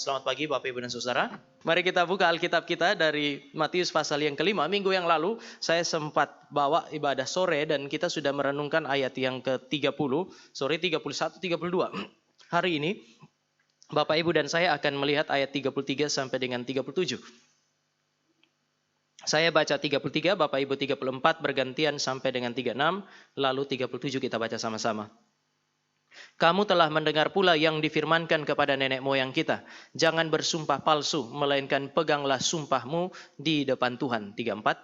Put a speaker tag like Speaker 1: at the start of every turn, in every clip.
Speaker 1: Selamat pagi Bapak Ibu dan Saudara. Mari kita buka Alkitab kita dari Matius pasal yang kelima. Minggu yang lalu saya sempat bawa ibadah sore dan kita sudah merenungkan ayat yang ke-30, 31, 32. Hari ini Bapak Ibu dan saya akan melihat ayat 33 sampai dengan 37. Saya baca 33, Bapak Ibu 34, bergantian sampai dengan 36, lalu 37 kita baca sama-sama. Kamu telah mendengar pula yang difirmankan kepada nenek moyang kita, jangan bersumpah palsu, melainkan peganglah sumpahmu di depan Tuhan. 34.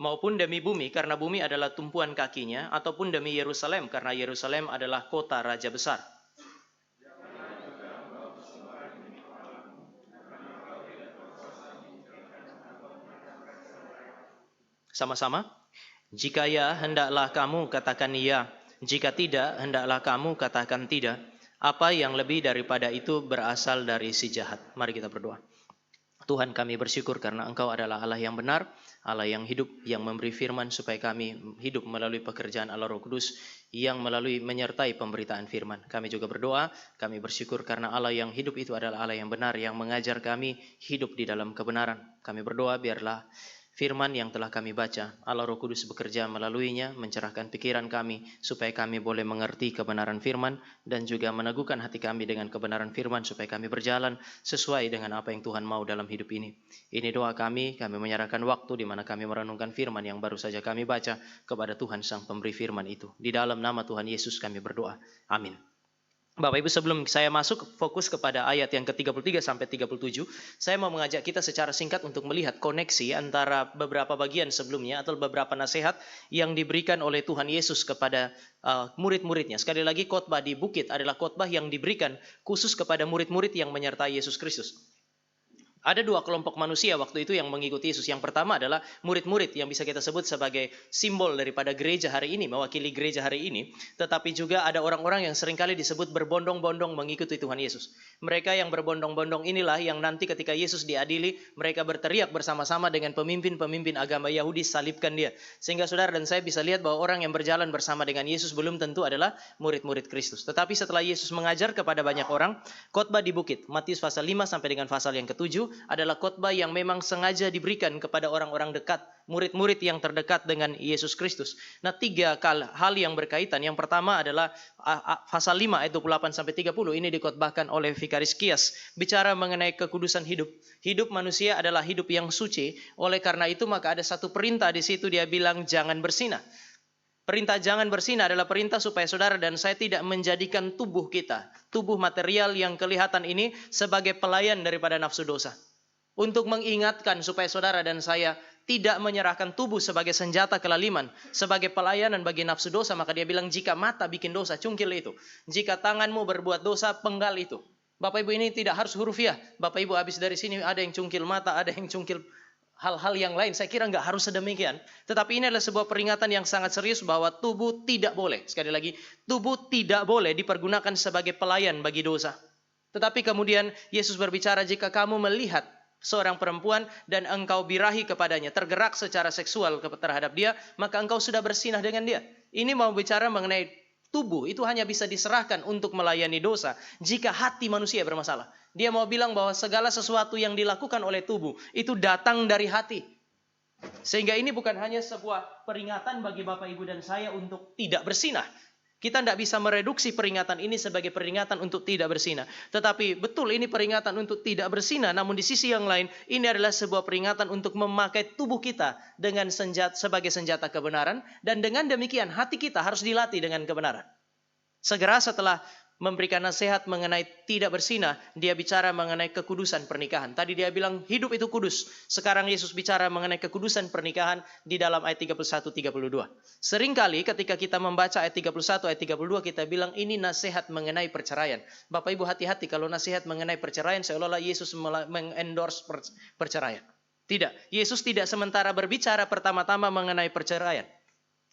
Speaker 1: Maupun demi bumi, karena bumi adalah tumpuan kakinya, ataupun demi Yerusalem, karena Yerusalem adalah kota raja besar. Sama-sama. Jika ya, hendaklah kamu katakan ya. Jika tidak, hendaklah kamu katakan tidak. Apa yang lebih daripada itu berasal dari si jahat. Mari kita berdoa. Tuhan, kami bersyukur karena Engkau adalah Allah yang benar, Allah yang hidup, yang memberi firman supaya kami hidup melalui pekerjaan Allah Roh Kudus yang melalui menyertai pemberitaan firman. Kami juga berdoa, kami bersyukur karena Allah yang hidup itu adalah Allah yang benar, yang mengajar kami hidup di dalam kebenaran. Kami berdoa biarlah firman yang telah kami baca, Allah Roh Kudus bekerja melaluinya, mencerahkan pikiran kami, supaya kami boleh mengerti kebenaran firman, dan juga meneguhkan hati kami dengan kebenaran firman, supaya kami berjalan sesuai dengan apa yang Tuhan mau dalam hidup ini. Ini doa kami menyerahkan waktu di mana kami merenungkan firman yang baru saja kami baca kepada Tuhan Sang Pemberi firman itu. Di dalam nama Tuhan Yesus kami berdoa. Amin. Bapak Ibu, sebelum saya masuk fokus kepada ayat yang ke-33 sampai 37, saya mau mengajak kita secara singkat untuk melihat koneksi antara beberapa bagian sebelumnya atau beberapa nasihat yang diberikan oleh Tuhan Yesus kepada murid-muridnya. Sekali lagi, khotbah di bukit adalah khotbah yang diberikan khusus kepada murid-murid yang menyertai Yesus Kristus. Ada dua kelompok manusia waktu itu yang mengikuti Yesus. Yang pertama adalah murid-murid yang bisa kita sebut sebagai simbol daripada gereja hari ini, mewakili gereja hari ini. Tetapi juga ada orang-orang yang seringkali disebut berbondong-bondong mengikuti Tuhan Yesus. Mereka yang berbondong-bondong inilah yang nanti ketika Yesus diadili, mereka berteriak bersama-sama dengan pemimpin-pemimpin agama Yahudi, salibkan dia. Sehingga saudara dan saya bisa lihat bahwa orang yang berjalan bersama dengan Yesus belum tentu adalah murid-murid Kristus. Tetapi setelah Yesus mengajar kepada banyak orang, khotbah di bukit, Matius pasal 5 sampai dengan pasal yang ke-7, adalah khotbah yang memang sengaja diberikan kepada orang-orang dekat, murid-murid yang terdekat dengan Yesus Kristus. Nah, tiga hal yang berkaitan. Yang pertama adalah pasal 5 ayat 28 sampai 30. Ini dikhotbahkan oleh Vikaris Kias, bicara mengenai kekudusan hidup. Hidup manusia adalah hidup yang suci. Oleh karena itu maka ada satu perintah di situ, dia bilang jangan bersinah. Perintah jangan bersinah adalah perintah supaya saudara dan saya tidak menjadikan tubuh kita, tubuh material yang kelihatan ini sebagai pelayan daripada nafsu dosa. Untuk mengingatkan supaya saudara dan saya tidak menyerahkan tubuh sebagai senjata kelaliman, sebagai pelayanan bagi nafsu dosa, maka dia bilang jika mata bikin dosa, cungkil itu. Jika tanganmu berbuat dosa, penggal itu. Bapak Ibu, ini tidak harus hurufiah. Bapak Ibu habis dari sini ada yang cungkil mata, ada yang cungkil hal-hal yang lain. Saya kira nggak harus sedemikian. Tetapi ini adalah sebuah peringatan yang sangat serius bahwa tubuh tidak boleh. Sekali lagi, tubuh tidak boleh dipergunakan sebagai pelayan bagi dosa. Tetapi kemudian Yesus berbicara, jika kamu melihat seorang perempuan dan engkau birahi kepadanya, tergerak secara seksual terhadap dia, maka engkau sudah bersinah dengan dia. Ini mau bicara mengenai tubuh, itu hanya bisa diserahkan untuk melayani dosa jika hati manusia bermasalah. Dia mau bilang bahwa segala sesuatu yang dilakukan oleh tubuh itu datang dari hati. Sehingga ini bukan hanya sebuah peringatan bagi Bapak Ibu dan saya untuk tidak bersinah. Kita tidak bisa mereduksi peringatan ini sebagai peringatan untuk tidak bersinah. Tetapi betul ini peringatan untuk tidak bersinah. Namun di sisi yang lain, ini adalah sebuah peringatan untuk memakai tubuh kita dengan sebagai senjata kebenaran. Dan dengan demikian hati kita harus dilatih dengan kebenaran. Segera setelah memberikan nasihat mengenai tidak bersinah, dia bicara mengenai kekudusan pernikahan. Tadi dia bilang hidup itu kudus. Sekarang Yesus bicara mengenai kekudusan pernikahan di dalam ayat 31-32. Seringkali ketika kita membaca ayat 31, ayat 32, kita bilang ini nasihat mengenai perceraian. Bapak Ibu hati-hati kalau nasihat mengenai perceraian, seolah-olah Yesus mengendorse perceraian. Tidak, Yesus tidak sementara berbicara pertama-tama mengenai perceraian.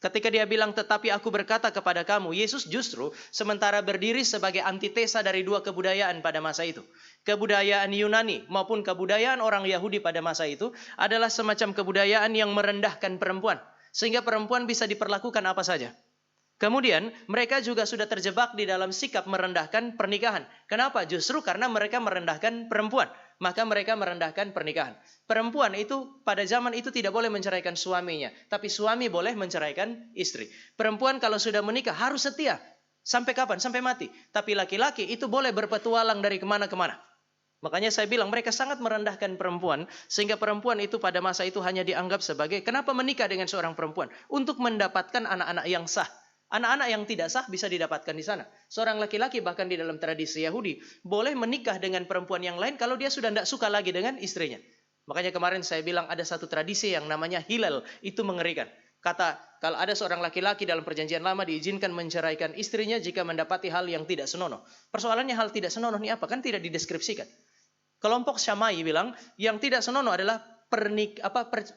Speaker 1: Ketika dia bilang, tetapi aku berkata kepada kamu, Yesus justru sementara berdiri sebagai antitesa dari dua kebudayaan pada masa itu. Kebudayaan Yunani maupun kebudayaan orang Yahudi pada masa itu adalah semacam kebudayaan yang merendahkan perempuan. Sehingga perempuan bisa diperlakukan apa saja. Kemudian mereka juga sudah terjebak di dalam sikap merendahkan pernikahan. Kenapa? Justru karena mereka merendahkan perempuan. Maka mereka merendahkan pernikahan. Perempuan itu pada zaman itu tidak boleh menceraikan suaminya. Tapi suami boleh menceraikan istri. Perempuan kalau sudah menikah harus setia. Sampai kapan? Sampai mati. Tapi laki-laki itu boleh berpetualang dari kemana-kemana. Makanya saya bilang mereka sangat merendahkan perempuan. Sehingga perempuan itu pada masa itu hanya dianggap sebagai, kenapa menikah dengan seorang perempuan? Untuk mendapatkan anak-anak yang sah. Anak-anak yang tidak sah bisa didapatkan di sana. Seorang laki-laki bahkan di dalam tradisi Yahudi boleh menikah dengan perempuan yang lain kalau dia sudah tidak suka lagi dengan istrinya. Makanya kemarin saya bilang ada satu tradisi yang namanya hilal. Itu mengerikan. Kata, kalau ada seorang laki-laki dalam perjanjian lama diizinkan menceraikan istrinya jika mendapati hal yang tidak senonoh. Persoalannya hal tidak senonoh ini apa? Kan tidak dideskripsikan. Kelompok Syamai bilang yang tidak senonoh adalah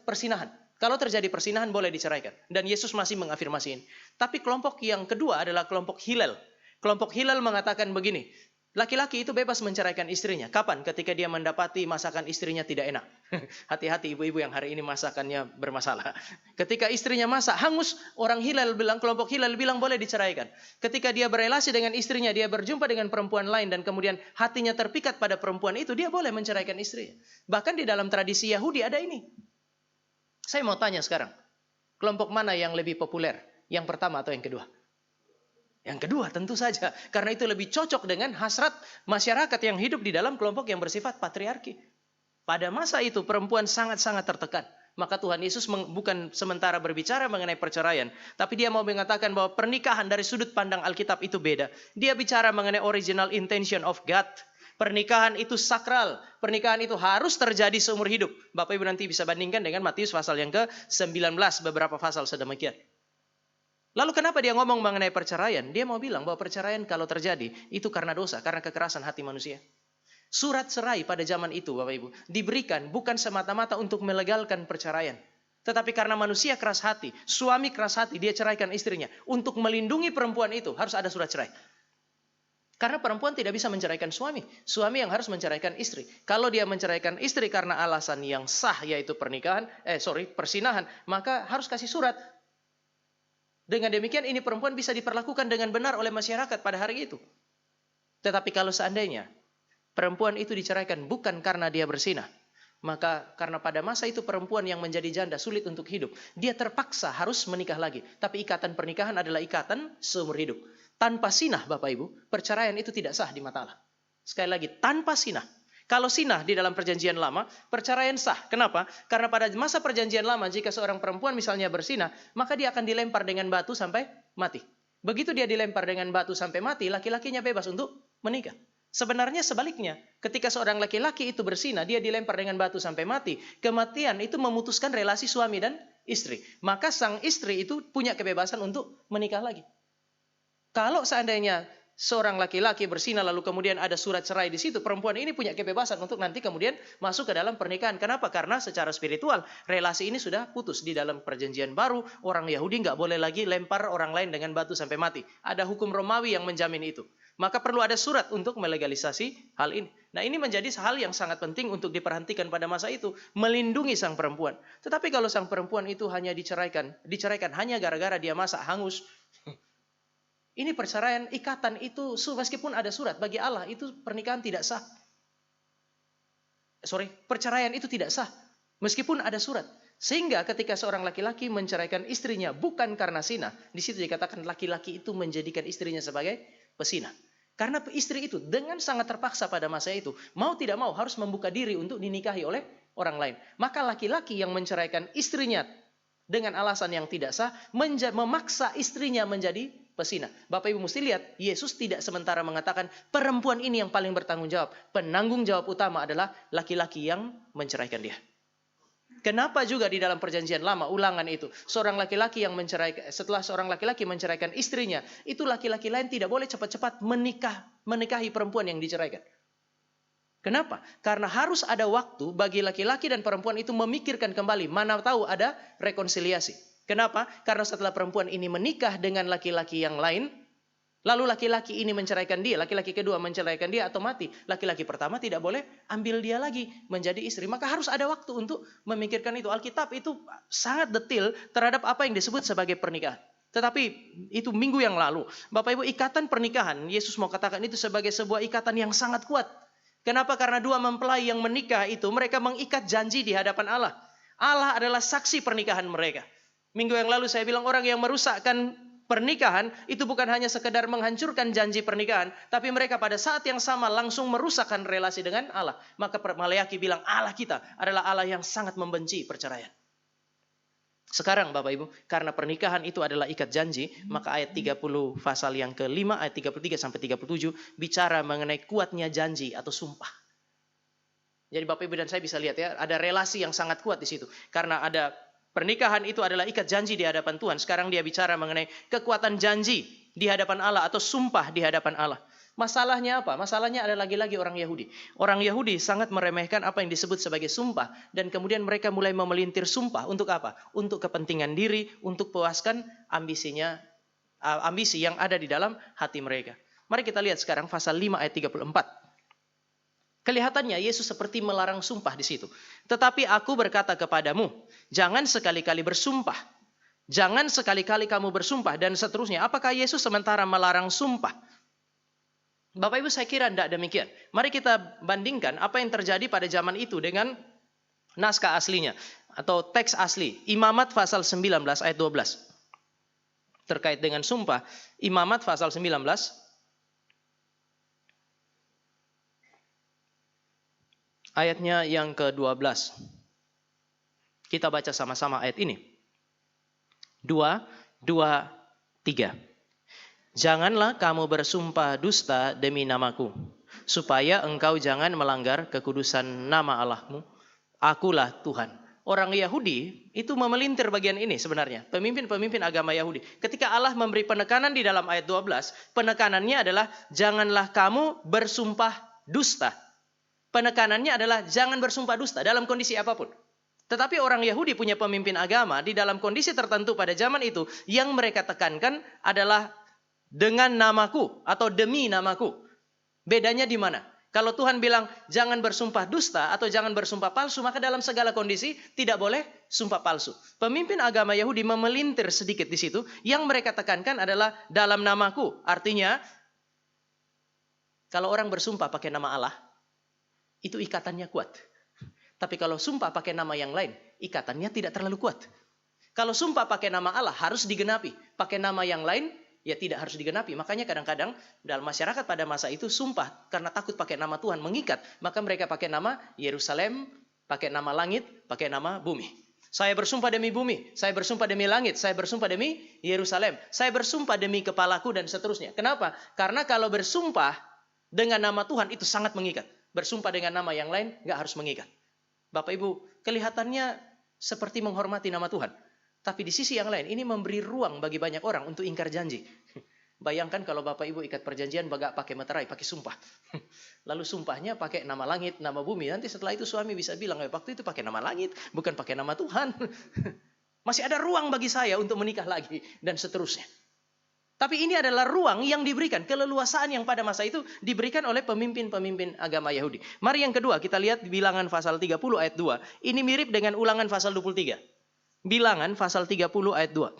Speaker 1: persinahan. Kalau terjadi persinahan boleh diceraikan. Dan Yesus masih mengafirmasi ini. Tapi kelompok yang kedua adalah kelompok Hilal. Kelompok Hilal mengatakan begini. Laki-laki itu bebas menceraikan istrinya. Kapan? Ketika dia mendapati masakan istrinya tidak enak. Hati-hati ibu-ibu yang hari ini masakannya bermasalah. Ketika istrinya masak hangus, orang Hilal bilang, kelompok Hilal bilang boleh diceraikan. Ketika dia berelasi dengan istrinya, dia berjumpa dengan perempuan lain dan kemudian hatinya terpikat pada perempuan itu, dia boleh menceraikan istrinya. Bahkan di dalam tradisi Yahudi ada ini. Saya mau tanya sekarang, kelompok mana yang lebih populer? Yang pertama atau yang kedua? Yang kedua tentu saja, karena itu lebih cocok dengan hasrat masyarakat yang hidup di dalam kelompok yang bersifat patriarki. Pada masa itu perempuan sangat-sangat tertekan. Maka Tuhan Yesus bukan sementara berbicara mengenai perceraian, tapi dia mau mengatakan bahwa pernikahan dari sudut pandang Alkitab itu beda. Dia bicara mengenai original intention of God. Pernikahan itu sakral. Pernikahan itu harus terjadi seumur hidup. Bapak Ibu nanti bisa bandingkan dengan Matius pasal yang ke-19. Beberapa pasal sedemikian. Lalu kenapa dia ngomong mengenai perceraian? Dia mau bilang bahwa perceraian kalau terjadi itu karena dosa. Karena kekerasan hati manusia. Surat cerai pada zaman itu Bapak Ibu diberikan bukan semata-mata untuk melegalkan perceraian. Tetapi karena manusia keras hati. Suami keras hati dia ceraikan istrinya. Untuk melindungi perempuan itu harus ada surat cerai. Karena perempuan tidak bisa menceraikan suami. Suami yang harus menceraikan istri. Kalau dia menceraikan istri karena alasan yang sah yaitu persinahan, maka harus kasih surat. Dengan demikian ini perempuan bisa diperlakukan dengan benar oleh masyarakat pada hari itu. Tetapi kalau seandainya perempuan itu diceraikan bukan karena dia bersinah, maka karena pada masa itu perempuan yang menjadi janda sulit untuk hidup, dia terpaksa harus menikah lagi. Tapi ikatan pernikahan adalah ikatan seumur hidup. Tanpa sinah Bapak Ibu, perceraian itu tidak sah di mata Allah. Sekali lagi, tanpa sinah. Kalau sinah di dalam perjanjian lama, perceraian sah. Kenapa? Karena pada masa perjanjian lama, jika seorang perempuan misalnya bersinah, maka dia akan dilempar dengan batu sampai mati. Begitu dia dilempar dengan batu sampai mati, laki-lakinya bebas untuk menikah. Sebenarnya sebaliknya, ketika seorang laki-laki itu bersinah, dia dilempar dengan batu sampai mati. Kematian itu memutuskan relasi suami dan istri. Maka sang istri itu punya kebebasan untuk menikah lagi. Kalau seandainya seorang laki-laki bersinah lalu kemudian ada surat cerai di situ, perempuan ini punya kebebasan untuk nanti kemudian masuk ke dalam pernikahan. Kenapa? Karena secara spiritual relasi ini sudah putus. Di dalam perjanjian baru, orang Yahudi nggak boleh lagi lempar orang lain dengan batu sampai mati. Ada hukum Romawi yang menjamin itu. Maka perlu ada surat untuk melegalisasi hal ini. Nah, ini menjadi hal yang sangat penting untuk diperhatikan pada masa itu, melindungi sang perempuan. Tetapi kalau sang perempuan itu hanya diceraikan hanya gara-gara dia masak hangus, ini perceraian, ikatan itu meskipun ada surat bagi Allah itu pernikahan tidak sah. Perceraian itu tidak sah meskipun ada surat. Sehingga ketika seorang laki-laki menceraikan istrinya bukan karena sinah, di situ dikatakan laki-laki itu menjadikan istrinya sebagai pesinah. Karena istri itu dengan sangat terpaksa pada masa itu, mau tidak mau harus membuka diri untuk dinikahi oleh orang lain. Maka laki-laki yang menceraikan istrinya dengan alasan yang tidak sah, memaksa istrinya menjadi pesinah. Bapak Ibu mesti lihat, Yesus tidak sementara mengatakan perempuan ini yang paling bertanggung jawab. Penanggung jawab utama adalah laki-laki yang menceraikan dia. Kenapa juga di dalam perjanjian lama, ulangan itu, setelah seorang laki-laki menceraikan istrinya, itu laki-laki lain tidak boleh cepat-cepat menikahi perempuan yang diceraikan. Kenapa? Karena harus ada waktu bagi laki-laki dan perempuan itu memikirkan kembali. Mana tahu ada rekonsiliasi. Kenapa? Karena setelah perempuan ini menikah dengan laki-laki yang lain, Lalu laki-laki ini menceraikan dia, laki-laki kedua menceraikan dia atau mati. Laki-laki pertama tidak boleh ambil dia lagi menjadi istri. Maka harus ada waktu untuk memikirkan itu. Alkitab itu sangat detail terhadap apa yang disebut sebagai pernikahan. Tetapi itu minggu yang lalu, Bapak Ibu, ikatan pernikahan, Yesus mau katakan itu sebagai sebuah ikatan yang sangat kuat. Kenapa? Karena dua mempelai yang menikah itu, mereka mengikat janji di hadapan Allah. Allah adalah saksi pernikahan mereka. Minggu yang lalu saya bilang orang yang merusakkan pernikahan itu bukan hanya sekedar menghancurkan janji pernikahan, tapi mereka pada saat yang sama langsung merusakkan relasi dengan Allah. Maka Maleakhi bilang Allah kita adalah Allah yang sangat membenci perceraian. Sekarang Bapak Ibu, karena pernikahan itu adalah ikat janji, maka ayat 30 pasal yang ke-5 ayat 33 sampai 37 bicara mengenai kuatnya janji atau sumpah. Jadi Bapak Ibu dan saya bisa lihat ya, ada relasi yang sangat kuat di situ. Karena ada pernikahan itu adalah ikat janji di hadapan Tuhan. Sekarang dia bicara mengenai kekuatan janji di hadapan Allah atau sumpah di hadapan Allah. Masalahnya apa? Masalahnya adalah lagi-lagi orang Yahudi. Orang Yahudi sangat meremehkan apa yang disebut sebagai sumpah. Dan kemudian mereka mulai memelintir sumpah. Untuk apa? Untuk kepentingan diri, untuk puaskan ambisi yang ada di dalam hati mereka. Mari kita lihat sekarang pasal 5 ayat 34. Kelihatannya Yesus seperti melarang sumpah di situ. Tetapi aku berkata kepadamu, jangan sekali-kali bersumpah. Jangan sekali-kali kamu bersumpah dan seterusnya. Apakah Yesus sementara melarang sumpah? Bapak Ibu, saya kira tidak demikian. Mari kita bandingkan apa yang terjadi pada zaman itu dengan naskah aslinya atau teks asli. Imamat pasal 19 ayat 12. Terkait dengan sumpah, Imamat pasal 19 ayatnya yang ke-12. Kita baca sama-sama ayat ini. 2, 3. Janganlah kamu bersumpah dusta demi namaku, supaya engkau jangan melanggar kekudusan nama Allahmu. Akulah Tuhan. Orang Yahudi itu memelintir bagian ini sebenarnya. Pemimpin-pemimpin agama Yahudi. Ketika Allah memberi penekanan di dalam ayat 12, penekanannya adalah janganlah kamu bersumpah dusta. Penekanannya adalah jangan bersumpah dusta dalam kondisi apapun. Tetapi orang Yahudi punya pemimpin agama di dalam kondisi tertentu pada zaman itu yang mereka tekankan adalah dengan namaku atau demi namaku. Bedanya di mana? Kalau Tuhan bilang jangan bersumpah dusta atau jangan bersumpah palsu, maka dalam segala kondisi tidak boleh sumpah palsu. Pemimpin agama Yahudi memelintir sedikit di situ. Yang mereka tekankan adalah dalam namaku. Artinya kalau orang bersumpah pakai nama Allah, itu ikatannya kuat. Tapi kalau sumpah pakai nama yang lain, ikatannya tidak terlalu kuat. Kalau sumpah pakai nama Allah harus digenapi. Pakai nama yang lain ya tidak harus digenapi. Makanya kadang-kadang dalam masyarakat pada masa itu sumpah karena takut pakai nama Tuhan mengikat. Maka mereka pakai nama Yerusalem, pakai nama langit, pakai nama bumi. Saya bersumpah demi bumi, saya bersumpah demi langit, saya bersumpah demi Yerusalem, saya bersumpah demi kepalaku dan seterusnya. Kenapa? Karena kalau bersumpah dengan nama Tuhan itu sangat mengikat. Bersumpah dengan nama yang lain nggak harus mengikat. Bapak Ibu, kelihatannya seperti menghormati nama Tuhan. Tapi di sisi yang lain, ini memberi ruang bagi banyak orang untuk ingkar janji. Bayangkan kalau Bapak Ibu ikat perjanjian, gak pakai meterai, pakai sumpah. Lalu sumpahnya pakai nama langit, nama bumi. Nanti setelah itu suami bisa bilang, waktu itu pakai nama langit, bukan pakai nama Tuhan. Masih ada ruang bagi saya untuk menikah lagi, dan seterusnya. Tapi ini adalah ruang yang diberikan, keleluasaan yang pada masa itu diberikan oleh pemimpin-pemimpin agama Yahudi. Mari yang kedua, kita lihat Bilangan pasal 30 ayat 2. Ini mirip dengan Ulangan pasal 23. Bilangan pasal 30 ayat 2.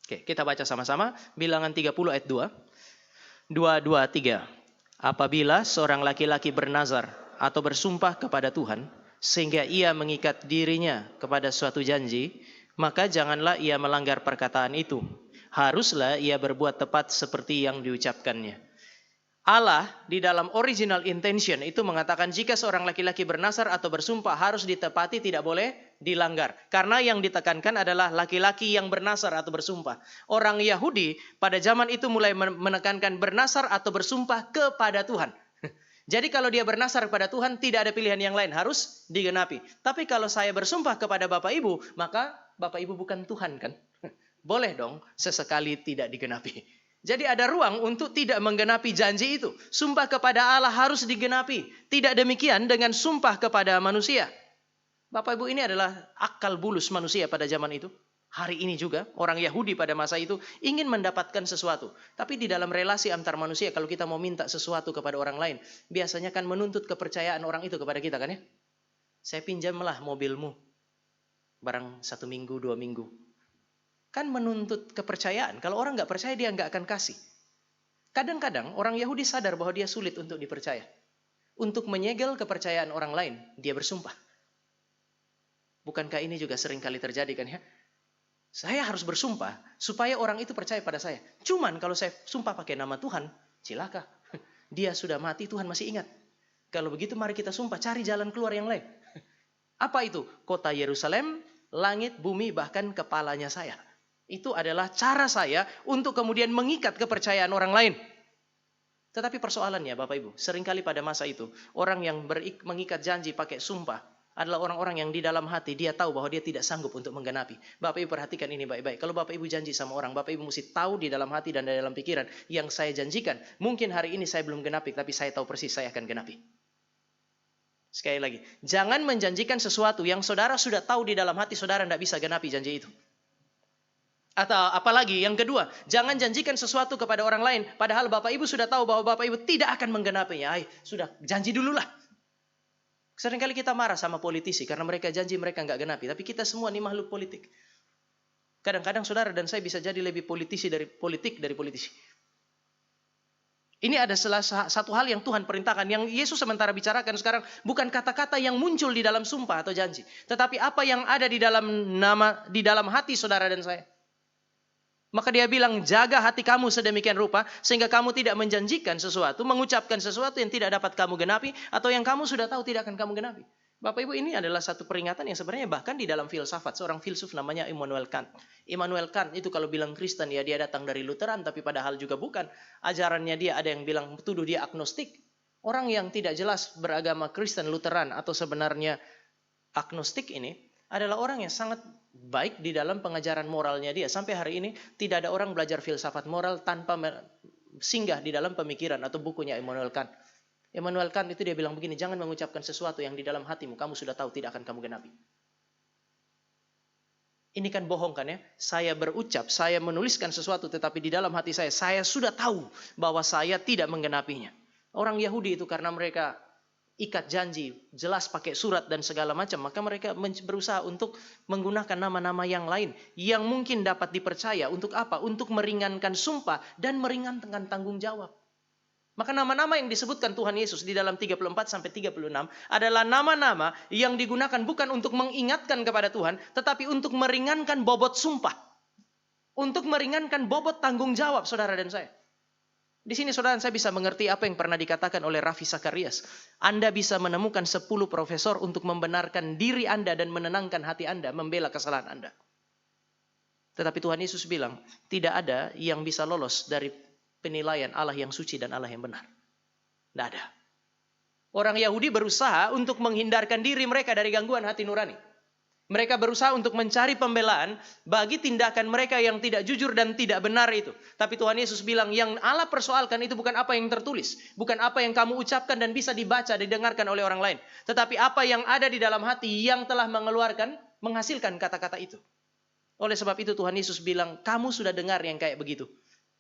Speaker 1: Oke, kita baca sama-sama. Bilangan 30 ayat 2. 2, 3. Apabila seorang laki-laki bernazar atau bersumpah kepada Tuhan, sehingga ia mengikat dirinya kepada suatu janji, maka janganlah ia melanggar perkataan itu. Haruslah ia berbuat tepat seperti yang diucapkannya. Allah di dalam original intention itu mengatakan jika seorang laki-laki bernazar atau bersumpah harus ditepati, tidak boleh dilanggar. Karena yang ditekankan adalah laki-laki yang bernazar atau bersumpah. Orang Yahudi pada zaman itu mulai menekankan bernazar atau bersumpah kepada Tuhan. Jadi kalau dia bernazar kepada Tuhan tidak ada pilihan yang lain, harus digenapi. Tapi kalau saya bersumpah kepada Bapak Ibu, maka Bapak Ibu bukan Tuhan kan? Boleh dong sesekali tidak digenapi. Jadi ada ruang untuk tidak menggenapi janji itu. Sumpah kepada Allah harus digenapi. Tidak demikian dengan sumpah kepada manusia. Bapak Ibu, ini adalah akal bulus manusia pada zaman itu. Hari ini juga orang Yahudi pada masa itu ingin mendapatkan sesuatu. Tapi di dalam relasi antar manusia, kalau kita mau minta sesuatu kepada orang lain, biasanya kan menuntut kepercayaan orang itu kepada kita kan ya. Saya pinjamlah mobilmu barang 1 minggu, 2 minggu. Kan menuntut kepercayaan. Kalau orang nggak percaya, dia nggak akan kasih. Kadang-kadang orang Yahudi sadar bahwa dia sulit untuk dipercaya. Untuk menyegel kepercayaan orang lain, dia bersumpah. Bukankah ini juga sering kali terjadi kan ya? Saya harus bersumpah supaya orang itu percaya pada saya. Cuman kalau saya sumpah pakai nama Tuhan, cilaka. Dia sudah mati, Tuhan masih ingat. Kalau begitu mari kita sumpah, cari jalan keluar yang lain. Apa itu? Kota Yerusalem, langit, bumi, bahkan kepalanya saya. Itu adalah cara saya untuk kemudian mengikat kepercayaan orang lain. Tetapi persoalannya Bapak Ibu, seringkali pada masa itu, orang yang mengikat janji pakai sumpah, adalah orang-orang yang di dalam hati dia tahu bahwa dia tidak sanggup untuk menggenapi. Bapak Ibu perhatikan ini baik-baik. Kalau Bapak Ibu janji sama orang, Bapak Ibu mesti tahu di dalam hati dan di dalam pikiran yang saya janjikan. Mungkin hari ini saya belum genapi, tapi saya tahu persis saya akan genapi. Sekali lagi, jangan menjanjikan sesuatu yang saudara sudah tahu di dalam hati saudara tidak bisa genapi janji itu. Atau apalagi yang kedua, jangan janjikan sesuatu kepada orang lain, padahal Bapak Ibu sudah tahu bahwa Bapak Ibu tidak akan menggenapinya. Sudah, janji dululah. Seringkali kita marah sama politisi karena mereka janji mereka nggak genapi. Tapi kita semua ini makhluk politik. Kadang-kadang saudara dan saya bisa jadi lebih politisi dari politisi. Ini ada salah satu hal yang Tuhan perintahkan. Yang Yesus sementara bicarakan sekarang bukan kata-kata yang muncul di dalam sumpah atau janji. Tetapi apa yang ada di dalam hati saudara dan saya. Maka dia bilang, jaga hati kamu sedemikian rupa, sehingga kamu tidak menjanjikan sesuatu, mengucapkan sesuatu yang tidak dapat kamu genapi, atau yang kamu sudah tahu tidak akan kamu genapi. Bapak Ibu, ini adalah satu peringatan yang sebenarnya bahkan di dalam filsafat. Seorang filsuf namanya Immanuel Kant. Immanuel Kant itu kalau bilang Kristen, ya dia datang dari Lutheran, tapi padahal juga bukan. Ajarannya dia ada yang bilang, tuduh dia agnostik. Orang yang tidak jelas beragama Kristen, Lutheran, atau sebenarnya agnostik ini, adalah orang yang sangat baik di dalam pengajaran moralnya dia. Sampai hari ini tidak ada orang belajar filsafat moral tanpa singgah di dalam pemikiran atau bukunya Immanuel Kant. Immanuel Kant itu dia bilang begini, jangan mengucapkan sesuatu yang di dalam hatimu kamu sudah tahu tidak akan kamu genapi. Ini kan bohong kan ya? Saya berucap, saya menuliskan sesuatu tetapi di dalam hati saya sudah tahu bahwa saya tidak menggenapinya. Orang Yahudi itu karena mereka ikat janji, jelas pakai surat dan segala macam, maka mereka berusaha untuk menggunakan nama-nama yang lain yang mungkin dapat dipercaya. Untuk apa? Untuk meringankan sumpah dan meringankan tanggung jawab. Maka nama-nama yang disebutkan Tuhan Yesus di dalam 34-36 adalah nama-nama yang digunakan bukan untuk mengingatkan kepada Tuhan, tetapi untuk meringankan bobot sumpah. Untuk meringankan bobot tanggung jawab saudara dan saya. Di sini saudara saya bisa mengerti apa yang pernah dikatakan oleh Raffi Sakarias. Anda bisa menemukan 10 profesor untuk membenarkan diri Anda dan menenangkan hati Anda, membela kesalahan Anda. Tetapi Tuhan Yesus bilang, tidak ada yang bisa lolos dari penilaian Allah yang suci dan Allah yang benar. Tidak ada. Orang Yahudi berusaha untuk menghindarkan diri mereka dari gangguan hati nurani. Mereka berusaha untuk mencari pembelaan bagi tindakan mereka yang tidak jujur dan tidak benar itu. Tapi Tuhan Yesus bilang, yang Allah persoalkan itu bukan apa yang tertulis. Bukan apa yang kamu ucapkan dan bisa dibaca, didengarkan oleh orang lain. Tetapi apa yang ada di dalam hati yang telah menghasilkan kata-kata itu. Oleh sebab itu Tuhan Yesus bilang, kamu sudah dengar yang kayak begitu.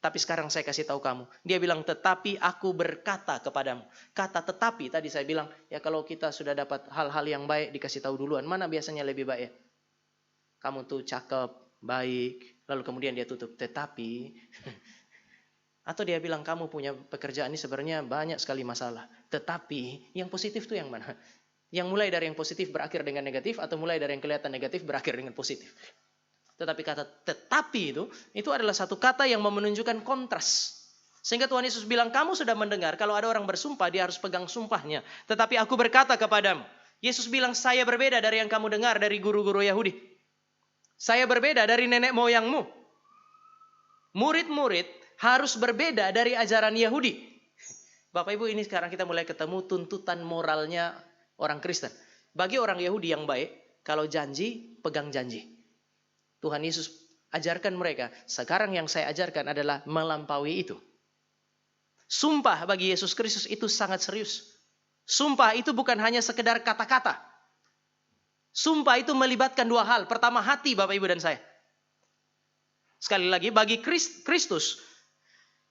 Speaker 1: Tapi sekarang saya kasih tahu kamu. Dia bilang, tetapi aku berkata kepadamu. Kata tetapi, tadi saya bilang, ya kalau kita sudah dapat hal-hal yang baik dikasih tahu duluan, mana biasanya lebih baik ya? Kamu tuh cakep, baik, lalu kemudian dia tutup, tetapi. Atau dia bilang, kamu punya pekerjaan ini sebenarnya banyak sekali masalah. Tetapi, yang positif tuh yang mana? Yang mulai dari yang positif berakhir dengan negatif, atau mulai dari yang kelihatan negatif berakhir dengan positif? Tetapi kata tetapi itu adalah satu kata yang menunjukkan kontras. Sehingga Tuhan Yesus bilang, kamu sudah mendengar kalau ada orang bersumpah dia harus pegang sumpahnya. Tetapi aku berkata kepadamu. Yesus bilang, saya berbeda dari yang kamu dengar dari guru-guru Yahudi. Saya berbeda dari nenek moyangmu. Murid-murid harus berbeda dari ajaran Yahudi. Bapak Ibu, ini sekarang kita mulai ketemu tuntutan moralnya orang Kristen. Bagi orang Yahudi yang baik, kalau janji, pegang janji. Tuhan Yesus ajarkan mereka. Sekarang yang saya ajarkan adalah melampaui itu. Sumpah bagi Yesus Kristus itu sangat serius. Sumpah itu bukan hanya sekedar kata-kata. Sumpah itu melibatkan dua hal. Pertama, hati Bapak Ibu dan saya. Sekali lagi, bagi Kristus,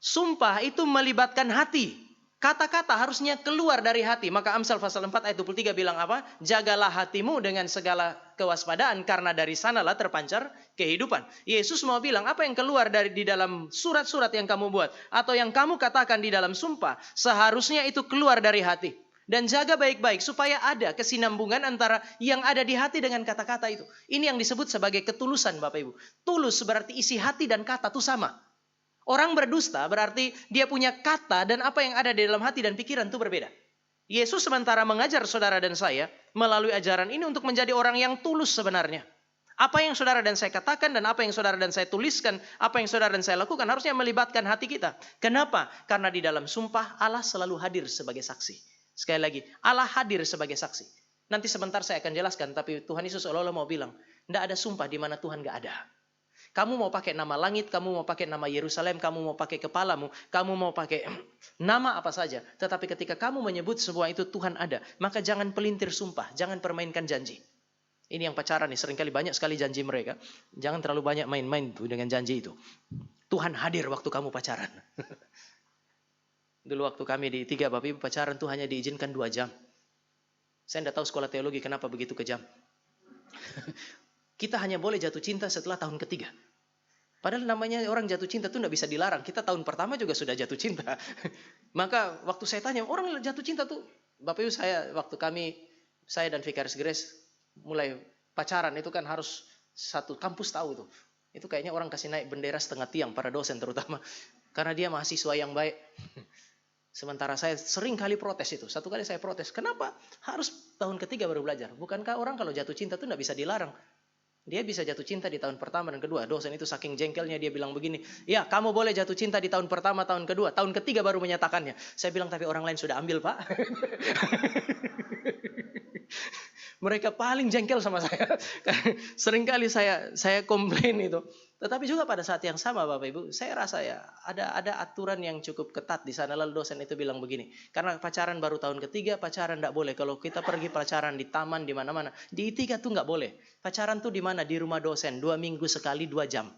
Speaker 1: sumpah itu melibatkan hati. Kata-kata harusnya keluar dari hati. Maka Amsal pasal 4 ayat 23 bilang apa? Jagalah hatimu dengan segala kewaspadaan, karena dari sanalah terpancar kehidupan. Yesus mau bilang, apa yang keluar dari di dalam surat-surat yang kamu buat, atau yang kamu katakan di dalam sumpah, seharusnya itu keluar dari hati. Dan jaga baik-baik supaya ada kesinambungan antara yang ada di hati dengan kata-kata itu. Ini yang disebut sebagai ketulusan Bapak Ibu. Tulus berarti isi hati dan kata itu sama. Orang berdusta berarti dia punya kata dan apa yang ada di dalam hati dan pikiran itu berbeda. Yesus sementara mengajar saudara dan saya melalui ajaran ini untuk menjadi orang yang tulus sebenarnya. Apa yang saudara dan saya katakan dan apa yang saudara dan saya tuliskan, apa yang saudara dan saya lakukan harusnya melibatkan hati kita. Kenapa? Karena di dalam sumpah Allah selalu hadir sebagai saksi. Sekali lagi, Allah hadir sebagai saksi. Nanti sebentar saya akan jelaskan, tapi Tuhan Yesus seolah-olah mau bilang, tidak ada sumpah di mana Tuhan nggak ada. Kamu mau pakai nama langit, kamu mau pakai nama Yerusalem, kamu mau pakai kepalamu, kamu mau pakai nama apa saja. Tetapi ketika kamu menyebut semua itu Tuhan ada, maka jangan pelintir sumpah, jangan permainkan janji. Ini yang pacaran nih, seringkali banyak sekali janji mereka. Jangan terlalu banyak main-main dengan janji itu. Tuhan hadir waktu kamu pacaran. Dulu waktu kami di 3 Bapak Ibu pacaran tuh hanya diizinkan 2 jam. Saya tidak tahu sekolah teologi kenapa begitu kejam. Kita hanya boleh jatuh cinta setelah tahun ketiga. Padahal namanya orang jatuh cinta tuh tidak bisa dilarang. Kita tahun pertama juga sudah jatuh cinta. Maka waktu saya tanya, orang jatuh cinta tuh, Bapak Ibu saya dan Vikaris Grace mulai pacaran itu kan harus satu kampus tahu tuh. Itu kayaknya orang kasih naik bendera setengah tiang, para dosen terutama. Karena dia mahasiswa yang baik. Sementara saya sering kali protes itu. Satu kali saya protes. Kenapa harus tahun ketiga baru belajar? Bukankah orang kalau jatuh cinta itu tidak bisa dilarang? Dia bisa jatuh cinta di tahun pertama dan kedua. Dosen itu saking jengkelnya dia bilang begini. Ya kamu boleh jatuh cinta di tahun pertama, tahun kedua. Tahun ketiga baru menyatakannya. Saya bilang tapi orang lain sudah ambil Pak. Mereka paling jengkel sama saya. Seringkali saya komplain itu. Tetapi juga pada saat yang sama Bapak Ibu, saya rasa ya ada aturan yang cukup ketat di sana. Lalu dosen itu bilang begini, karena pacaran baru tahun ketiga, pacaran tidak boleh. Kalau kita pergi pacaran di taman, di mana-mana, di I3 tuh nggak boleh. Pacaran tuh di mana? Di rumah dosen, 2 minggu sekali 2 jam.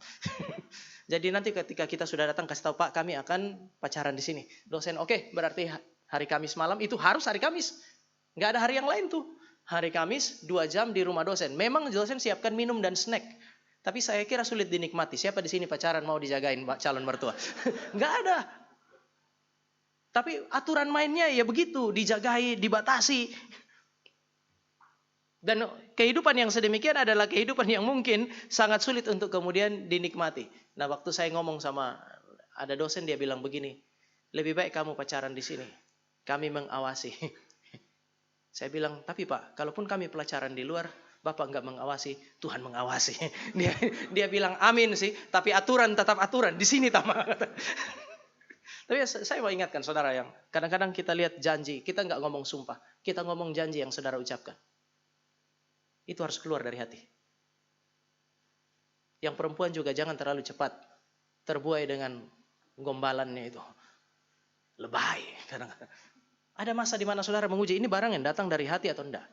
Speaker 1: Jadi nanti ketika kita sudah datang kasih tahu Pak, kami akan pacaran di sini. Dosen, oke, berarti hari Kamis malam itu harus hari Kamis. Nggak ada hari yang lain tuh. Hari Kamis 2 jam di rumah dosen. Memang dosen siapkan minum dan snack. Tapi saya kira sulit dinikmati. Siapa di sini pacaran mau dijagain calon mertua? Nggak ada. Tapi aturan mainnya ya begitu, dijagai, dibatasi. Dan kehidupan yang sedemikian adalah kehidupan yang mungkin sangat sulit untuk kemudian dinikmati. Nah, waktu saya ngomong sama ada dosen, dia bilang begini, lebih baik kamu pacaran di sini. Kami mengawasi. Saya bilang, tapi Pak, kalaupun kami pacaran di luar, Bapak enggak mengawasi, Tuhan mengawasi. Dia bilang amin sih, tapi aturan tetap aturan. Di sini Tama. Tapi saya mau ingatkan saudara yang kadang-kadang kita lihat janji, kita enggak ngomong sumpah, kita ngomong janji yang saudara ucapkan. Itu harus keluar dari hati. Yang perempuan juga jangan terlalu cepat terbuai dengan gombalannya itu. Lebay kadang-kadang. Ada masa di mana saudara menguji ini barang yang datang dari hati atau enggak.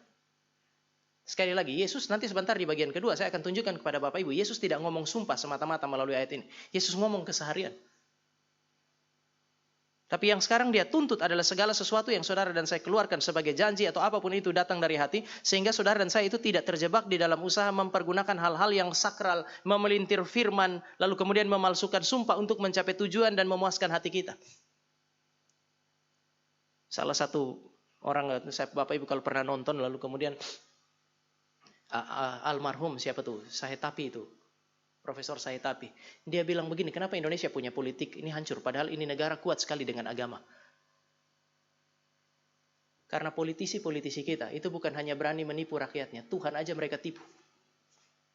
Speaker 1: Sekali lagi, Yesus nanti sebentar di bagian kedua saya akan tunjukkan kepada Bapak Ibu. Yesus tidak ngomong sumpah semata-mata melalui ayat ini. Yesus ngomong keseharian. Tapi yang sekarang dia tuntut adalah segala sesuatu yang saudara dan saya keluarkan sebagai janji atau apapun itu datang dari hati. Sehingga saudara dan saya itu tidak terjebak di dalam usaha mempergunakan hal-hal yang sakral. Memelintir firman, lalu kemudian memalsukan sumpah untuk mencapai tujuan dan memuaskan hati kita. Salah satu orang, Bapak Ibu kalau pernah nonton lalu kemudian almarhum siapa tuh? Saitapi itu. Profesor Saitapi. Dia bilang begini, kenapa Indonesia punya politik ini hancur padahal ini negara kuat sekali dengan agama? Karena politisi-politisi kita itu bukan hanya berani menipu rakyatnya, Tuhan aja mereka tipu.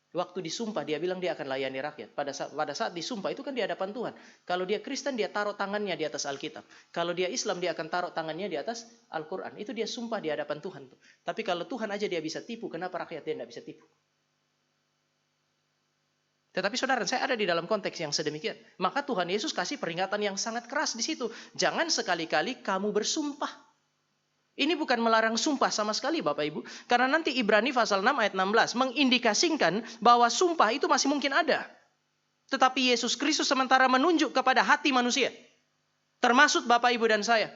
Speaker 1: Waktu disumpah dia bilang dia akan layani rakyat. Pada saat disumpah itu kan di hadapan Tuhan. Kalau dia Kristen dia taruh tangannya di atas Alkitab. Kalau dia Islam dia akan taruh tangannya di atas Al-Quran. Itu dia sumpah di hadapan Tuhan. Tapi kalau Tuhan aja dia bisa tipu, kenapa rakyat dia tidak bisa tipu? Tetapi saudara, saya ada di dalam konteks yang sedemikian. Maka Tuhan Yesus kasih peringatan yang sangat keras di situ. Jangan sekali-kali kamu bersumpah. Ini bukan melarang sumpah sama sekali Bapak Ibu. Karena nanti Ibrani pasal 6 ayat 16 mengindikasikan bahwa sumpah itu masih mungkin ada. Tetapi Yesus Kristus sementara menunjuk kepada hati manusia. Termasuk Bapak Ibu dan saya.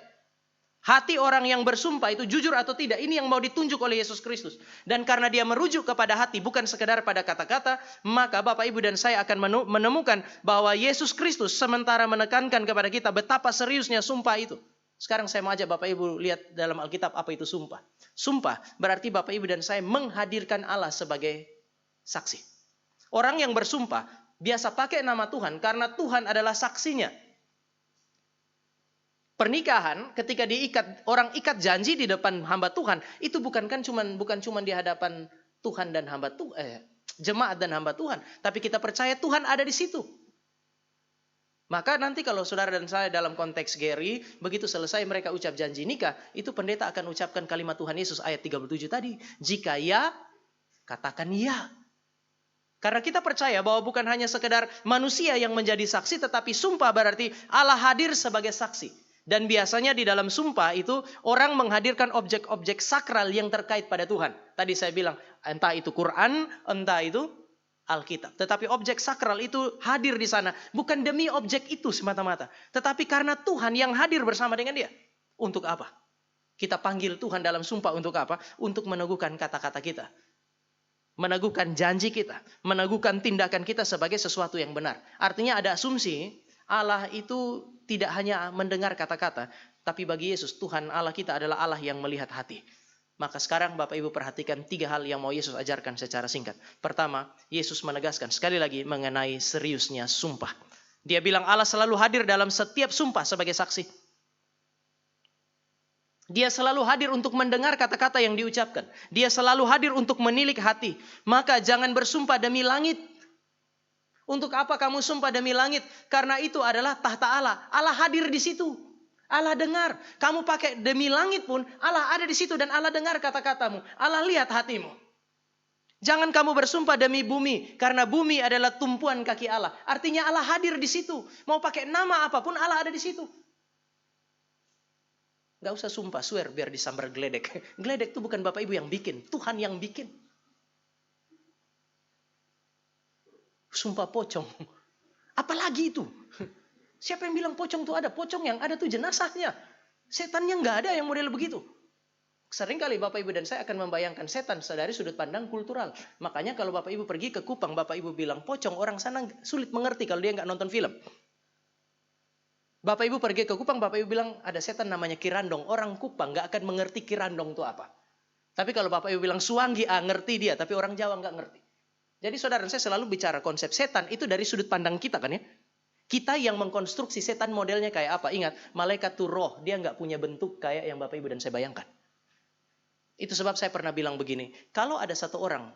Speaker 1: Hati orang yang bersumpah itu jujur atau tidak. Ini yang mau ditunjuk oleh Yesus Kristus. Dan karena dia merujuk kepada hati bukan sekedar pada kata-kata. Maka Bapak Ibu dan saya akan menemukan bahwa Yesus Kristus sementara menekankan kepada kita betapa seriusnya sumpah itu. Sekarang saya mau ajak Bapak Ibu lihat dalam Alkitab apa itu sumpah. Sumpah berarti Bapak Ibu dan saya menghadirkan Allah sebagai saksi. Orang yang bersumpah biasa pakai nama Tuhan karena Tuhan adalah saksinya. Pernikahan ketika orang ikat janji di depan hamba Tuhan itu bukan cuma di hadapan Tuhan dan jemaat dan hamba Tuhan, tapi kita percaya Tuhan ada di situ. Maka nanti kalau saudara dan saya dalam konteks Gary, begitu selesai mereka ucap janji nikah, itu pendeta akan ucapkan kalimat Tuhan Yesus ayat 37 tadi. Jika ya, katakan ya. Karena kita percaya bahwa bukan hanya sekedar manusia yang menjadi saksi, tetapi sumpah berarti Allah hadir sebagai saksi. Dan biasanya di dalam sumpah itu orang menghadirkan objek-objek sakral yang terkait pada Tuhan. Tadi saya bilang, entah itu Quran, entah itu Alkitab. Tetapi objek sakral itu hadir di sana. Bukan demi objek itu semata-mata. Tetapi karena Tuhan yang hadir bersama dengan dia. Untuk apa? Kita panggil Tuhan dalam sumpah untuk apa? Untuk meneguhkan kata-kata kita. Meneguhkan janji kita. Meneguhkan tindakan kita sebagai sesuatu yang benar. Artinya ada asumsi Allah itu tidak hanya mendengar kata-kata. Tapi bagi Yesus, Tuhan Allah kita adalah Allah yang melihat hati. Maka sekarang Bapak Ibu perhatikan 3 hal yang mau Yesus ajarkan secara singkat. Pertama, Yesus menegaskan sekali lagi mengenai seriusnya sumpah. Dia bilang Allah selalu hadir dalam setiap sumpah sebagai saksi. Dia selalu hadir untuk mendengar kata-kata yang diucapkan. Dia selalu hadir untuk menilik hati. Maka jangan bersumpah demi langit. Untuk apa kamu sumpah demi langit? Karena itu adalah tahta Allah. Allah hadir di situ. Allah dengar. Kamu pakai demi langit pun, Allah ada di situ dan Allah dengar kata-katamu. Allah lihat hatimu. Jangan kamu bersumpah demi bumi, karena bumi adalah tumpuan kaki Allah. Artinya Allah hadir di situ. Mau pakai nama apapun, Allah ada di situ. Gak usah sumpah, swear biar disambar geledek. Geledek itu bukan Bapak Ibu yang bikin, Tuhan yang bikin. Sumpah pocong. Apalagi itu? Siapa yang bilang pocong itu ada? Pocong yang ada tuh jenazahnya. Setannya nggak ada yang model begitu. Seringkali Bapak Ibu dan saya akan membayangkan setan dari sudut pandang kultural. Makanya kalau Bapak Ibu pergi ke Kupang, Bapak Ibu bilang pocong, orang sana sulit mengerti kalau dia nggak nonton film. Bapak Ibu pergi ke Kupang, Bapak Ibu bilang ada setan namanya Kirandong. Orang Kupang nggak akan mengerti Kirandong itu apa. Tapi kalau Bapak Ibu bilang Suwangi, ngerti dia. Tapi orang Jawa nggak ngerti. Jadi saudara saya selalu bicara konsep setan itu dari sudut pandang kita kan ya. Kita yang mengkonstruksi setan modelnya kayak apa? Ingat, malaikat itu roh. Dia nggak punya bentuk kayak yang Bapak Ibu dan saya bayangkan. Itu sebab saya pernah bilang begini. Kalau ada satu orang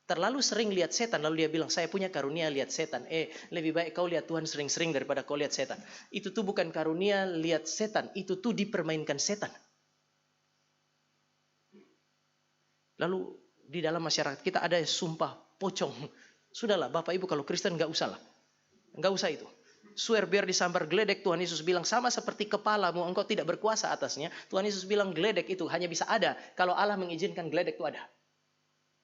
Speaker 1: terlalu sering lihat setan, lalu dia bilang, saya punya karunia lihat setan. Lebih baik kau lihat Tuhan sering-sering daripada kau lihat setan. Itu tuh bukan karunia lihat setan. Itu tuh dipermainkan setan. Lalu di dalam masyarakat kita ada sumpah pocong. Sudahlah Bapak Ibu kalau Kristen nggak usah lah. Nggak usah itu. Swear biar disambar geledek. Tuhan Yesus bilang sama seperti kepalamu engkau tidak berkuasa atasnya. Tuhan Yesus bilang geledek itu hanya bisa ada kalau Allah mengizinkan geledek itu ada.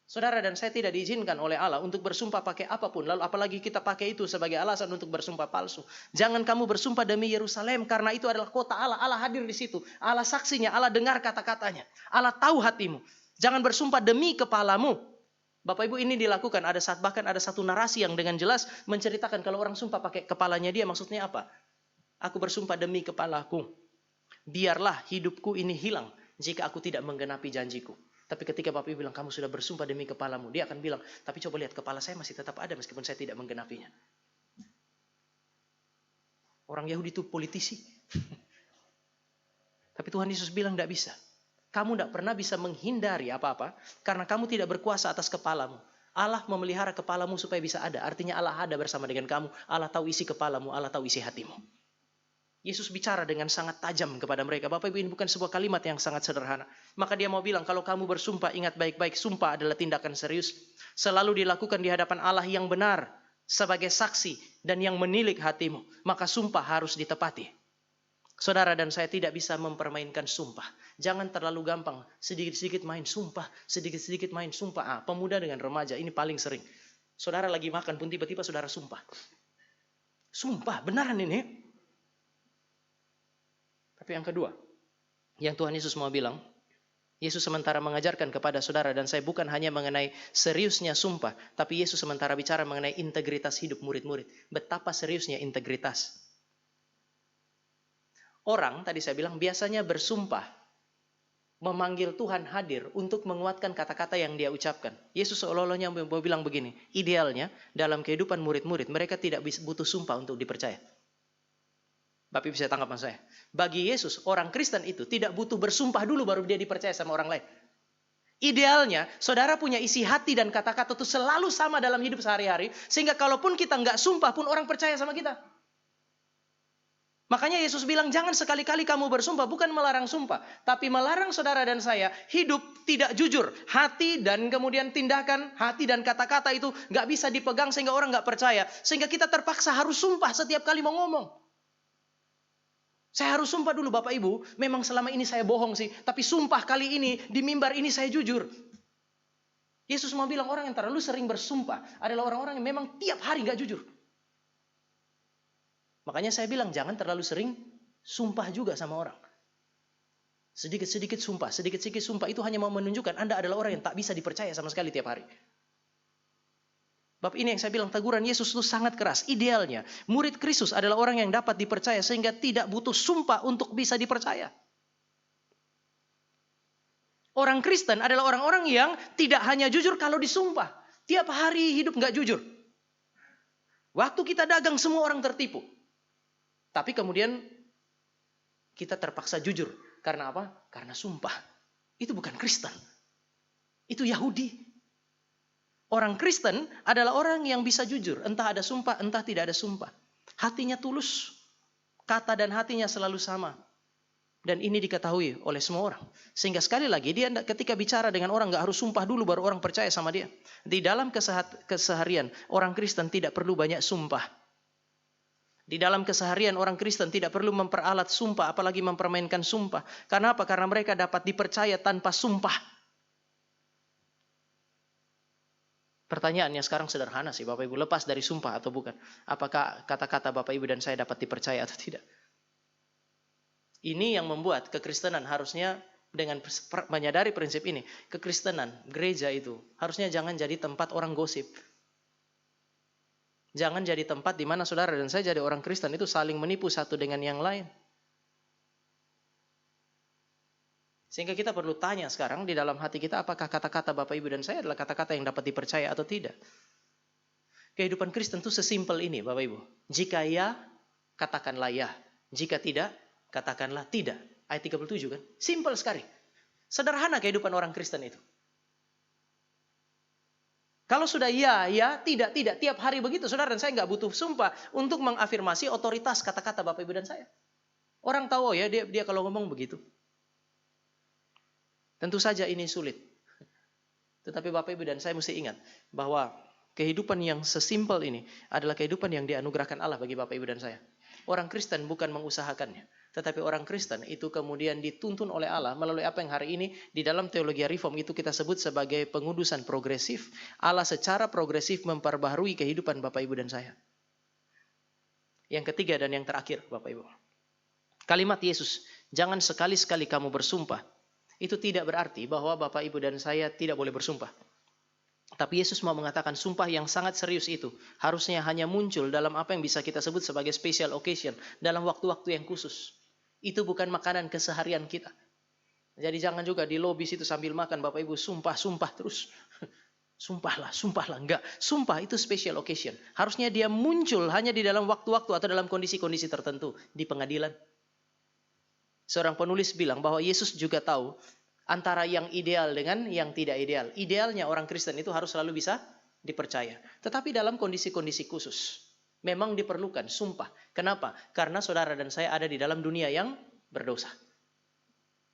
Speaker 1: Saudara dan saya tidak diizinkan oleh Allah untuk bersumpah pakai apapun. Lalu apalagi kita pakai itu sebagai alasan untuk bersumpah palsu. Jangan kamu bersumpah demi Yerusalem karena itu adalah kota Allah. Allah hadir di situ. Allah saksinya. Allah dengar kata-katanya. Allah tahu hatimu. Jangan bersumpah demi kepalamu. Bapak Ibu ini dilakukan bahkan ada satu narasi yang dengan jelas menceritakan kalau orang sumpah pakai kepalanya dia maksudnya apa? Aku bersumpah demi kepalaku. Biarlah hidupku ini hilang jika aku tidak menggenapi janjiku. Tapi ketika Bapak Ibu bilang kamu sudah bersumpah demi kepalamu, dia akan bilang, tapi coba lihat kepala saya masih tetap ada meskipun saya tidak menggenapinya. Orang Yahudi itu politisi. Tapi Tuhan Yesus bilang tidak bisa. Kamu tidak pernah bisa menghindari apa-apa karena kamu tidak berkuasa atas kepalamu. Allah memelihara kepalamu supaya bisa ada. Artinya Allah ada bersama dengan kamu. Allah tahu isi kepalamu, Allah tahu isi hatimu. Yesus bicara dengan sangat tajam kepada mereka. Bapak Ibu ini bukan sebuah kalimat yang sangat sederhana. Maka dia mau bilang kalau kamu bersumpah ingat baik-baik. Sumpah adalah tindakan serius. Selalu dilakukan di hadapan Allah yang benar. Sebagai saksi dan yang menilik hatimu. Maka sumpah harus ditepati. Saudara dan saya tidak bisa mempermainkan sumpah. Jangan terlalu gampang. Sedikit-sedikit main sumpah. Sedikit-sedikit main sumpah. Pemuda dengan remaja ini paling sering. Saudara lagi makan pun tiba-tiba saudara sumpah. Sumpah, benaran ini. Tapi yang kedua, yang Tuhan Yesus mau bilang, Yesus sementara mengajarkan kepada saudara dan saya bukan hanya mengenai seriusnya sumpah, tapi Yesus sementara bicara mengenai integritas hidup murid-murid. Betapa seriusnya integritas. Orang, tadi saya bilang, biasanya bersumpah, memanggil Tuhan hadir untuk menguatkan kata-kata yang dia ucapkan. Yesus seolah-olahnya mau bilang begini, idealnya dalam kehidupan murid-murid, mereka tidak butuh sumpah untuk dipercaya. Bapak bisa tanggapan saya. Bagi Yesus, orang Kristen itu tidak butuh bersumpah dulu baru dia dipercaya sama orang lain. Idealnya, saudara punya isi hati dan kata-kata itu selalu sama dalam hidup sehari-hari, sehingga kalaupun kita nggak sumpah pun orang percaya sama kita. Makanya Yesus bilang, jangan sekali-kali kamu bersumpah, bukan melarang sumpah, tapi melarang saudara dan saya hidup tidak jujur. Hati dan kemudian tindakan, hati dan kata-kata itu nggak bisa dipegang sehingga orang nggak percaya. Sehingga kita terpaksa harus sumpah setiap kali mau ngomong. Saya harus sumpah dulu Bapak Ibu, memang selama ini saya bohong sih, tapi sumpah kali ini, di mimbar ini saya jujur. Yesus mau bilang orang yang terlalu sering bersumpah adalah orang-orang yang memang tiap hari nggak jujur. Makanya saya bilang jangan terlalu sering sumpah juga sama orang. Sedikit-sedikit sumpah, sedikit-sedikit sumpah itu hanya mau menunjukkan Anda adalah orang yang tak bisa dipercaya sama sekali tiap hari. Bab ini yang saya bilang teguran Yesus itu sangat keras. Idealnya murid Kristus adalah orang yang dapat dipercaya sehingga tidak butuh sumpah untuk bisa dipercaya. Orang Kristen adalah orang-orang yang tidak hanya jujur kalau disumpah. Tiap hari hidup nggak jujur. Waktu kita dagang semua orang tertipu. Tapi kemudian kita terpaksa jujur. Karena apa? Karena sumpah. Itu bukan Kristen. Itu Yahudi. Orang Kristen adalah orang yang bisa jujur. Entah ada sumpah, entah tidak ada sumpah. Hatinya tulus. Kata dan hatinya selalu sama. Dan ini diketahui oleh semua orang. Sehingga sekali lagi dia ketika bicara dengan orang gak harus sumpah dulu baru orang percaya sama dia. Di dalam keseharian orang Kristen tidak perlu banyak sumpah. Di dalam keseharian orang Kristen tidak perlu memperalat sumpah, apalagi mempermainkan sumpah. Karena apa? Karena mereka dapat dipercaya tanpa sumpah. Pertanyaannya sekarang sederhana sih Bapak Ibu, lepas dari sumpah atau bukan? Apakah kata-kata Bapak Ibu dan saya dapat dipercaya atau tidak? Ini yang membuat kekristenan harusnya dengan menyadari prinsip ini. Kekristenan, gereja itu harusnya jangan jadi tempat orang gosip. Jangan jadi tempat di mana saudara dan saya jadi orang Kristen itu saling menipu satu dengan yang lain. Sehingga kita perlu tanya sekarang di dalam hati kita apakah kata-kata Bapak Ibu dan saya adalah kata-kata yang dapat dipercaya atau tidak. Kehidupan Kristen itu sesimpel ini Bapak Ibu. Jika ya, katakanlah ya. Jika tidak, katakanlah tidak. Ayat 37 kan. Simpel sekali. Sederhana kehidupan orang Kristen itu. Kalau sudah ya, tidak. Tiap hari begitu, saudara dan saya nggak butuh sumpah untuk mengafirmasi otoritas kata-kata Bapak Ibu dan saya. Orang tahu ya, dia kalau ngomong begitu. Tentu saja ini sulit. Tetapi Bapak Ibu dan saya mesti ingat bahwa kehidupan yang sesimpel ini adalah kehidupan yang dianugerahkan Allah bagi Bapak Ibu dan saya. Orang Kristen bukan mengusahakannya. Tetapi orang Kristen itu kemudian dituntun oleh Allah melalui apa yang hari ini di dalam teologi reform itu kita sebut sebagai pengudusan progresif. Allah secara progresif memperbaharui kehidupan Bapak Ibu dan saya. Yang ketiga dan yang terakhir Bapak Ibu. Kalimat Yesus, jangan sekali-sekali kamu bersumpah. Itu tidak berarti bahwa Bapak Ibu dan saya tidak boleh bersumpah. Tapi Yesus mau mengatakan sumpah yang sangat serius itu harusnya hanya muncul dalam apa yang bisa kita sebut sebagai special occasion, dalam waktu-waktu yang khusus. Itu bukan makanan keseharian kita. Jadi jangan juga di lobi situ sambil makan Bapak Ibu sumpah terus. Sumpahlah. Enggak. Sumpah itu special occasion. Harusnya dia muncul hanya di dalam waktu-waktu atau dalam kondisi-kondisi tertentu. Di pengadilan. Seorang penulis bilang bahwa Yesus juga tahu antara yang ideal dengan yang tidak ideal. Idealnya orang Kristen itu harus selalu bisa dipercaya. Tetapi dalam kondisi-kondisi khusus. Memang diperlukan sumpah. Kenapa? Karena saudara dan saya ada di dalam dunia yang berdosa.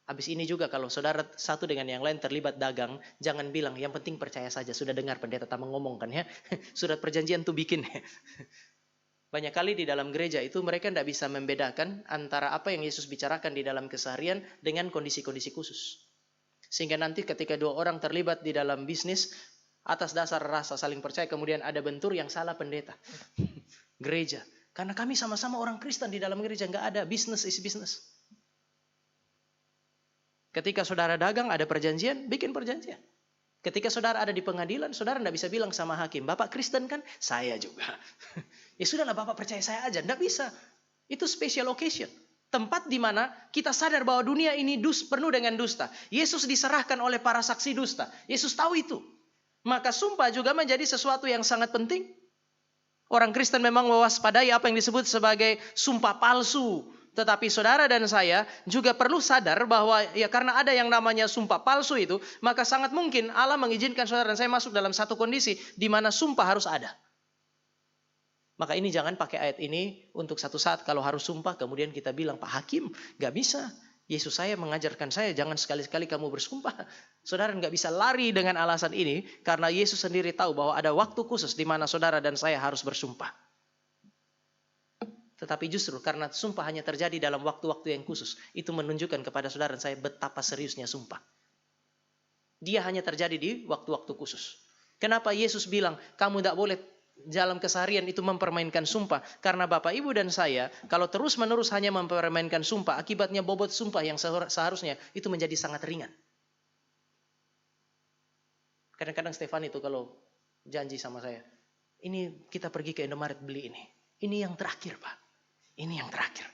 Speaker 1: Habis ini juga kalau saudara satu dengan yang lain terlibat dagang, jangan bilang yang penting percaya saja. Sudah dengar pendeta Tamang ngomong kan ya. Surat perjanjian tuh bikin. Banyak kali di dalam gereja itu mereka tidak bisa membedakan antara apa yang Yesus bicarakan di dalam keseharian dengan kondisi-kondisi khusus. Sehingga nanti ketika dua orang terlibat di dalam bisnis, atas dasar rasa saling percaya, kemudian ada bentur, yang salah pendeta. Gereja. Karena kami sama-sama orang Kristen di dalam gereja, nggak ada business is business. Ketika saudara dagang, ada perjanjian, bikin perjanjian. Ketika saudara ada di pengadilan, saudara tidak bisa bilang sama hakim, Bapak Kristen kan? Saya juga. Ya sudahlah, Bapak percaya saya aja. Tidak bisa. Itu special occasion. Tempat di mana kita sadar bahwa dunia ini penuh dengan dusta. Yesus diserahkan oleh para saksi dusta. Yesus tahu itu. Maka sumpah juga menjadi sesuatu yang sangat penting. Orang Kristen memang mewaspadai apa yang disebut sebagai sumpah palsu. Tetapi saudara dan saya juga perlu sadar bahwa ya karena ada yang namanya sumpah palsu itu, maka sangat mungkin Allah mengizinkan saudara dan saya masuk dalam satu kondisi di mana sumpah harus ada. Maka ini jangan pakai ayat ini untuk satu saat kalau harus sumpah kemudian kita bilang, Pak Hakim, gak bisa. Yesus saya mengajarkan saya jangan sekali-sekali kamu bersumpah. Saudara nggak bisa lari dengan alasan ini karena Yesus sendiri tahu bahwa ada waktu khusus di mana saudara dan saya harus bersumpah. Tetapi justru karena sumpah hanya terjadi dalam waktu-waktu yang khusus, itu menunjukkan kepada saudara dan saya betapa seriusnya sumpah. Dia hanya terjadi di waktu-waktu khusus. Kenapa Yesus bilang kamu tidak boleh dalam keseharian itu mempermainkan sumpah? Karena Bapak, Ibu, dan saya kalau terus-menerus hanya mempermainkan sumpah, akibatnya bobot sumpah yang seharusnya itu menjadi sangat ringan. Kadang-kadang Stefan itu kalau janji sama saya, ini kita pergi ke Indomaret beli ini. Ini yang terakhir, Pak. Ini yang terakhir.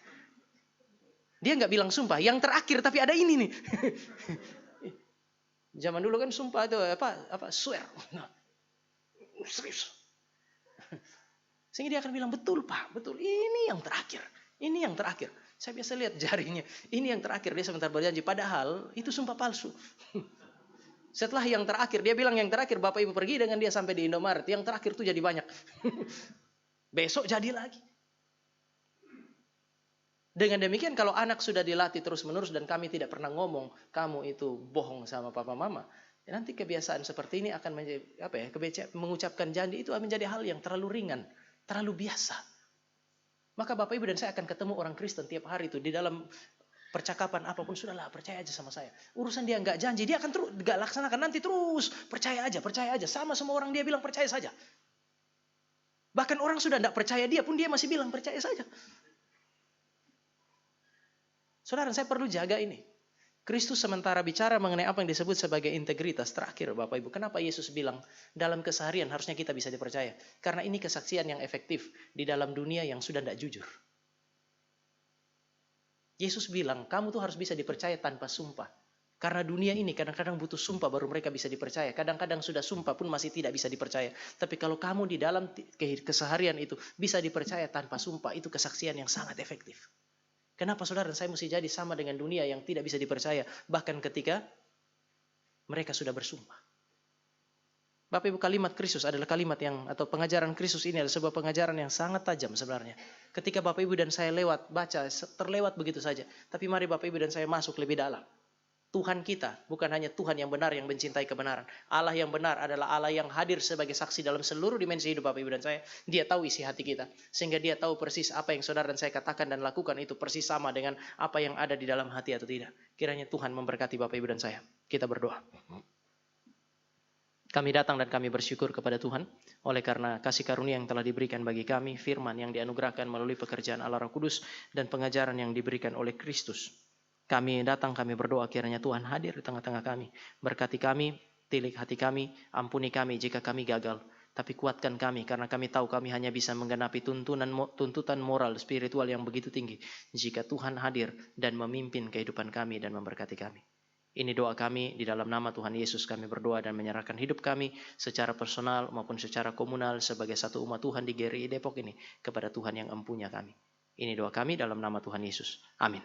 Speaker 1: Dia nggak bilang sumpah, yang terakhir, tapi ada ini nih. Zaman dulu kan sumpah itu apa swear. Nah, serius. Sehingga dia akan bilang betul, Pak, betul. Ini yang terakhir. Ini yang terakhir. Saya biasa lihat jarinya. Ini yang terakhir. Dia sebentar berjanji. Padahal itu sumpah palsu. Setelah yang terakhir, dia bilang yang terakhir, Bapak Ibu pergi dengan dia sampai di Indomaret. Yang terakhir tuh jadi banyak. Besok jadi lagi. Dengan demikian kalau anak sudah dilatih terus-menerus dan kami tidak pernah ngomong kamu itu bohong sama papa mama, ya nanti kebiasaan seperti ini akan menjadi mengucapkan janji itu menjadi hal yang terlalu ringan, terlalu biasa. Maka Bapak Ibu dan saya akan ketemu orang Kristen tiap hari itu di dalam percakapan apapun, sudahlah percaya aja sama saya. Urusan dia nggak janji, dia akan terus nggak laksanakan, nanti terus percaya aja sama semua orang dia bilang percaya saja. Bahkan orang sudah nggak percaya dia pun dia masih bilang percaya saja. Saudara, saya perlu jaga ini. Kristus sementara bicara mengenai apa yang disebut sebagai integritas terakhir, Bapak Ibu. Kenapa Yesus bilang dalam keseharian harusnya kita bisa dipercaya? Karena ini kesaksian yang efektif di dalam dunia yang sudah tidak jujur. Yesus bilang, kamu tuh harus bisa dipercaya tanpa sumpah. Karena dunia ini kadang-kadang butuh sumpah baru mereka bisa dipercaya. Kadang-kadang sudah sumpah pun masih tidak bisa dipercaya. Tapi kalau kamu di dalam keseharian itu bisa dipercaya tanpa sumpah, itu kesaksian yang sangat efektif. Kenapa saudara dan saya mesti jadi sama dengan dunia yang tidak bisa dipercaya bahkan ketika mereka sudah bersumpah? Bapak Ibu, kalimat Kristus adalah kalimat atau pengajaran Kristus ini adalah sebuah pengajaran yang sangat tajam sebenarnya. Ketika Bapak Ibu dan saya baca, terlewat begitu saja. Tapi mari Bapak Ibu dan saya masuk lebih dalam. Tuhan kita bukan hanya Tuhan yang benar yang mencintai kebenaran. Allah yang benar adalah Allah yang hadir sebagai saksi dalam seluruh dimensi hidup Bapak Ibu dan saya. Dia tahu isi hati kita. Sehingga dia tahu persis apa yang saudara dan saya katakan dan lakukan itu persis sama dengan apa yang ada di dalam hati atau tidak. Kiranya Tuhan memberkati Bapak Ibu dan saya. Kita berdoa. Kami datang dan kami bersyukur kepada Tuhan oleh karena kasih karunia yang telah diberikan bagi kami, firman yang dianugerahkan melalui pekerjaan Allah Roh Kudus dan pengajaran yang diberikan oleh Kristus. Kami datang, kami berdoa kiranya Tuhan hadir di tengah-tengah kami. Berkati kami, tilik hati kami, ampuni kami jika kami gagal. Tapi kuatkan kami karena kami tahu kami hanya bisa menggenapi tuntutan moral spiritual yang begitu tinggi jika Tuhan hadir dan memimpin kehidupan kami dan memberkati kami. Ini doa kami di dalam nama Tuhan Yesus kami berdoa dan menyerahkan hidup kami secara personal maupun secara komunal sebagai satu umat Tuhan di GRI Depok ini kepada Tuhan yang empunya kami. Ini doa kami dalam nama Tuhan Yesus. Amin.